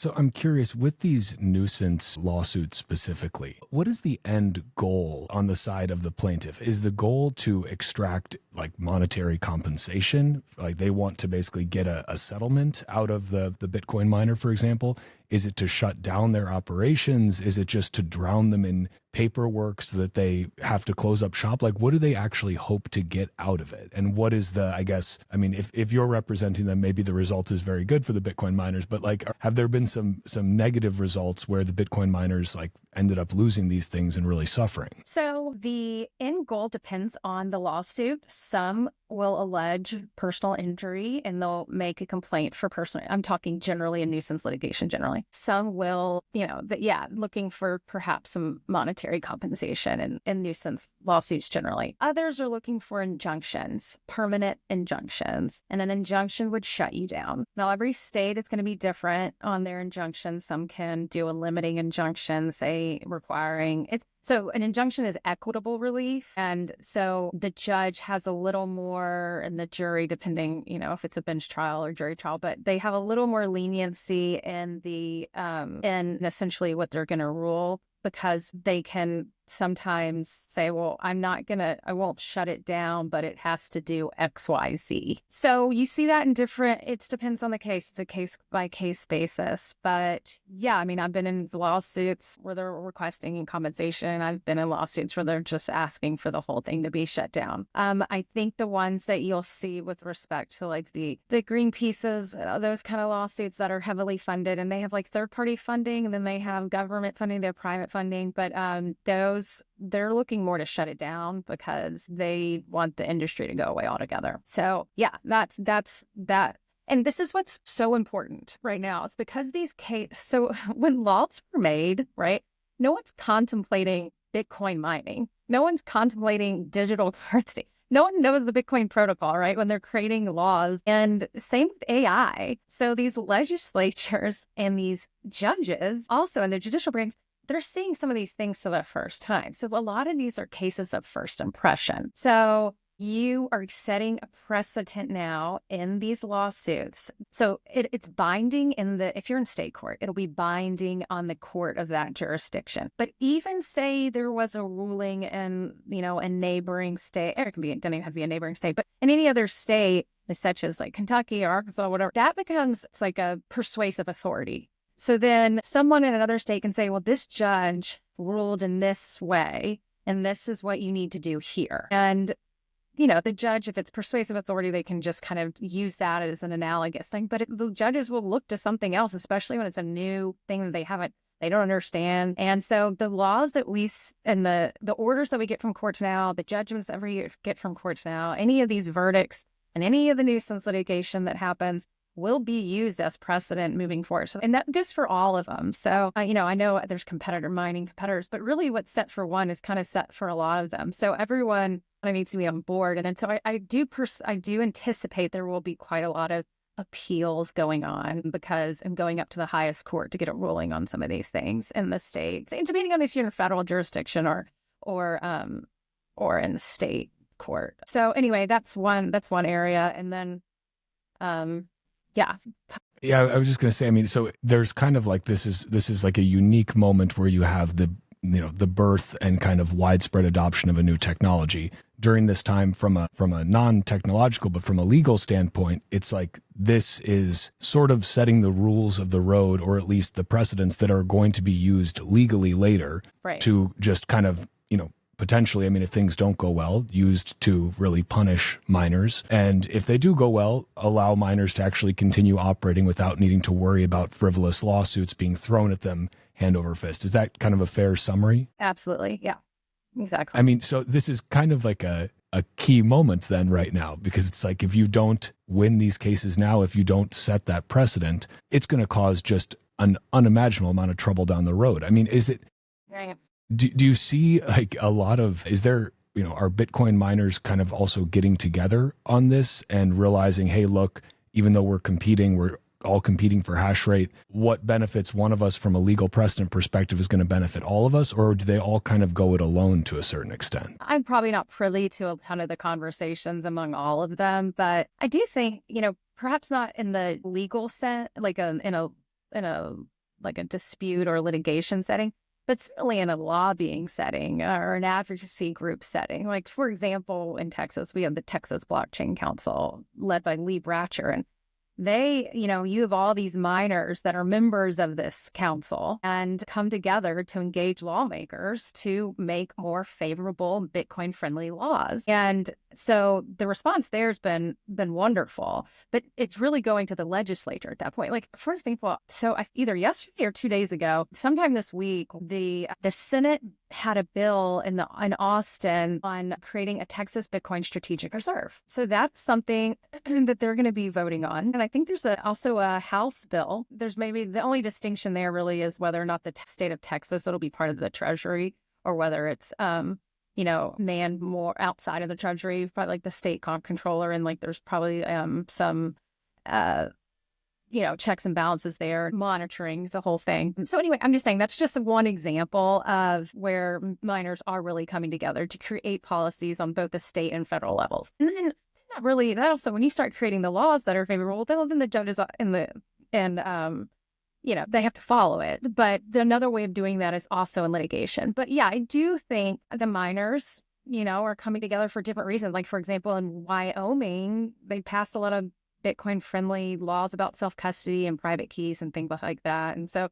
So I'm curious, with these nuisance lawsuits specifically, what is the end goal on the side of the plaintiff? Is the goal to extract like monetary compensation? Like they want to basically get a settlement out of the Bitcoin miner, for example? Is it to shut down their operations? Is it just to drown them in paperwork so that they have to close up shop? Like, what do they actually hope to get out of it? And what is the, I guess, I mean, if you're representing them, maybe the result is very good for the Bitcoin miners, but like, have there been some negative results where the Bitcoin miners like ended up losing these things and really suffering? So the end goal depends on the lawsuit. Some will allege personal injury and they'll make a complaint for personal. I'm talking generally in nuisance litigation generally. Some will, looking for perhaps some monetary compensation in nuisance lawsuits generally. Others are looking for injunctions, permanent injunctions, and an injunction would shut you down. Now, every state is going to be different on their injunctions. Some can do a limiting injunction, say requiring it's. So an injunction is equitable relief. And so the judge has a little more, and the jury, depending, if it's a bench trial or jury trial, but they have a little more leniency in in essentially what they're going to rule, because they can sometimes say, well, I won't shut it down, but it has to do X, Y, Z. So you see that it depends on the case. It's a case by case basis. But yeah, I mean, I've been in lawsuits where they're requesting compensation. I've been in lawsuits where they're just asking for the whole thing to be shut down. I think the ones that you'll see with respect to like the Greenpeace's, those kind of lawsuits that are heavily funded, and they have like third-party funding, and then they have government funding, they have private funding, but they're looking more to shut it down because they want the industry to go away altogether. So yeah, that's that. And this is what's so important right now. It's because so when laws were made, right, no one's contemplating Bitcoin mining. No one's contemplating digital currency. No one knows the Bitcoin protocol, right, when they're creating laws. And same with AI. So these legislatures and these judges also in the judicial branch, they're seeing some of these things for the first time. So a lot of these are cases of first impression. So you are setting a precedent now in these lawsuits. So it's binding if you're in state court, it'll be binding on the court of that jurisdiction. But even say there was a ruling in, a neighboring state, or it doesn't even have to be a neighboring state, but in any other state, such as like Kentucky or Arkansas, or whatever, that becomes, it's like a persuasive authority. So then someone in another state can say, well, this judge ruled in this way, and this is what you need to do here. And, the judge, if it's persuasive authority, they can just kind of use that as an analogous thing. But the judges will look to something else, especially when it's a new thing that they don't understand. And so the laws that and the orders that we get from courts now, the judgments that we get from courts now, any of these verdicts and any of the nuisance litigation that happens will be used as precedent moving forward. So, and that goes for all of them. So, I know there's mining competitors, but really what's set for one is kind of set for a lot of them. So everyone kind of needs to be on board. And then so I do anticipate there will be quite a lot of appeals going on, because I'm going up to the highest court to get a ruling on some of these things in the states, and depending on if you're in a federal jurisdiction or in the state court. So anyway, that's one area. And then, yeah. Yeah, I was just going to say, I mean, so there's kind of like, this is like a unique moment where you have the birth and kind of widespread adoption of a new technology. During this time, from a non-technological, but from a legal standpoint, it's like this is sort of setting the rules of the road, or at least the precedents that are going to be used legally later, right, to just kind of, potentially, I mean, if things don't go well, used to really punish miners. And if they do go well, allow miners to actually continue operating without needing to worry about frivolous lawsuits being thrown at them hand over fist. Is that kind of a fair summary? Absolutely. Yeah, exactly. I mean, so this is kind of like a key moment then right now, because it's like, if you don't win these cases now, if you don't set that precedent, it's going to cause just an unimaginable amount of trouble down the road. I mean, is it... Right. Do you see like a lot of, are Bitcoin miners kind of also getting together on this and realizing, hey, look, even though we're all competing for hash rate, what benefits one of us from a legal precedent perspective is going to benefit all of us? Or do they all kind of go it alone to a certain extent? I'm probably not privy to a ton of the conversations among all of them, but I do think, perhaps not in the legal sense, like in a like a dispute or litigation setting, but certainly in a lobbying setting or an advocacy group setting. Like, for example, in Texas, we have the Texas Blockchain Council led by Lee Bratcher, and they, you have all these miners that are members of this council and come together to engage lawmakers to make more favorable Bitcoin-friendly laws. And so the response there has been wonderful, but it's really going to the legislature at that point. Like, for example, so either yesterday or 2 days ago, sometime this week, the Senate had a bill in Austin on creating a Texas Bitcoin strategic reserve. So that's something that they're going to be voting on. And I think there's also a House bill. There's maybe the only distinction there really is whether or not the state of Texas, it'll be part of the Treasury, or whether it's, manned more outside of the Treasury, probably like the state comptroller. And like, there's probably some, checks and balances there, monitoring the whole thing. So anyway, I'm just saying that's just one example of where miners are really coming together to create policies on both the state and federal levels. And then that also, when you start creating the laws that are favorable, then the judges they have to follow it. But another way of doing that is also in litigation. But yeah, I do think the miners, are coming together for different reasons. Like, for example, in Wyoming, they passed a lot of Bitcoin-friendly laws about self-custody and private keys and things like that. And so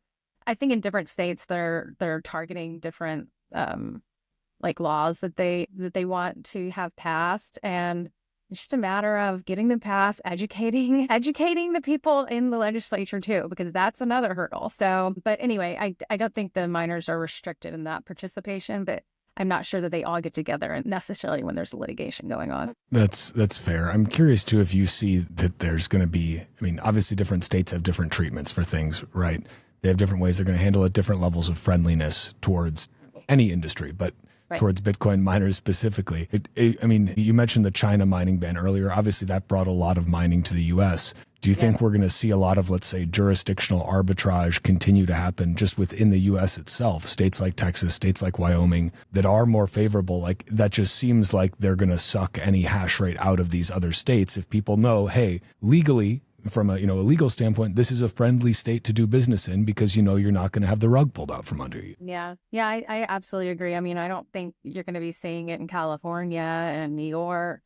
I think in different states, they're targeting different laws that they want to have passed. And it's just a matter of getting them passed, educating the people in the legislature too, because that's another hurdle. So, but anyway, I don't think the miners are restricted in that participation, but I'm not sure that they all get together and necessarily when there's litigation going on. That's fair. I'm curious too if you see that there's going to be, obviously different states have different treatments for things, right? They have different ways they're going to handle it, different levels of friendliness towards any industry, but right, towards Bitcoin miners specifically. You mentioned the China mining ban earlier. Obviously that brought a lot of mining to the US. Do you think we're going to see a lot of, let's say, jurisdictional arbitrage continue to happen just within the U.S. itself? States like Texas, states like Wyoming that are more favorable, like that just seems like they're going to suck any hash rate out of these other states if people know, hey, legally, from a legal standpoint, this is a friendly state to do business in because you're not going to have the rug pulled out from under you. Yeah, I absolutely agree. I don't think you're going to be seeing it in California and New York.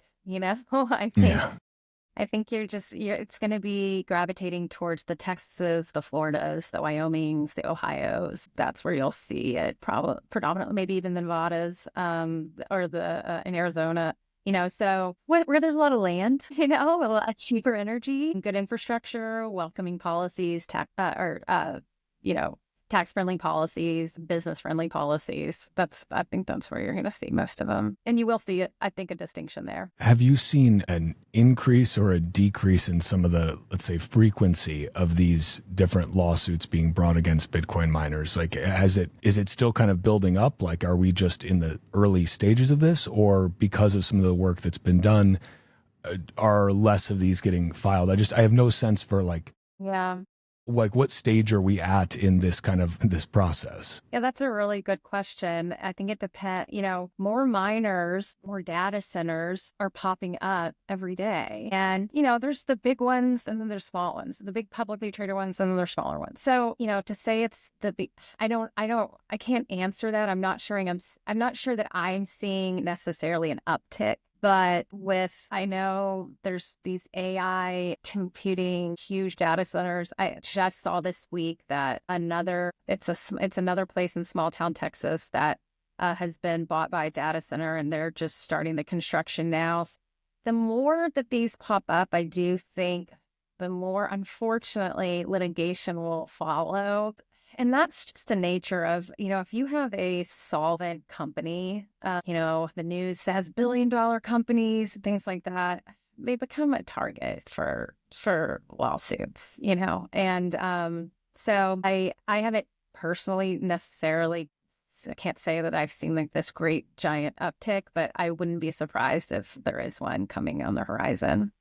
I think it's going to be gravitating towards the Texas, the Floridas, the Wyomings, the Ohios. That's where you'll see it predominantly, maybe even the Nevadas, or in Arizona. So where there's a lot of land, a lot of cheaper energy, good infrastructure, welcoming policies, tax-friendly policies, business-friendly policies. I think that's where you're going to see most of them. And you will see, I think, a distinction there. Have you seen an increase or a decrease in some of the, let's say, frequency of these different lawsuits being brought against Bitcoin miners? Like, is it still kind of building up? Like, are we just in the early stages of this? Or because of some of the work that's been done, are less of these getting filed? I have no sense for what stage are we at in this this process? Yeah, that's a really good question. I think it depends, more miners, more data centers are popping up every day. And, there's the big ones and then there's small ones, the big publicly traded ones and then there's smaller ones. So, to say it's the big, I can't answer that. I'm not sure that I'm seeing necessarily an uptick. But I know there's these AI computing huge data centers. I just saw this week that it's another place in small town Texas that has been bought by a data center, and they're just starting the construction now. The more that these pop up, I do think the more, unfortunately, litigation will follow. And that's just the nature of, if you have a solvent company, the news has billion-dollar companies, things like that, they become a target for lawsuits, And so I haven't personally necessarily, I can't say that I've seen this great giant uptick, but I wouldn't be surprised if there is one coming on the horizon.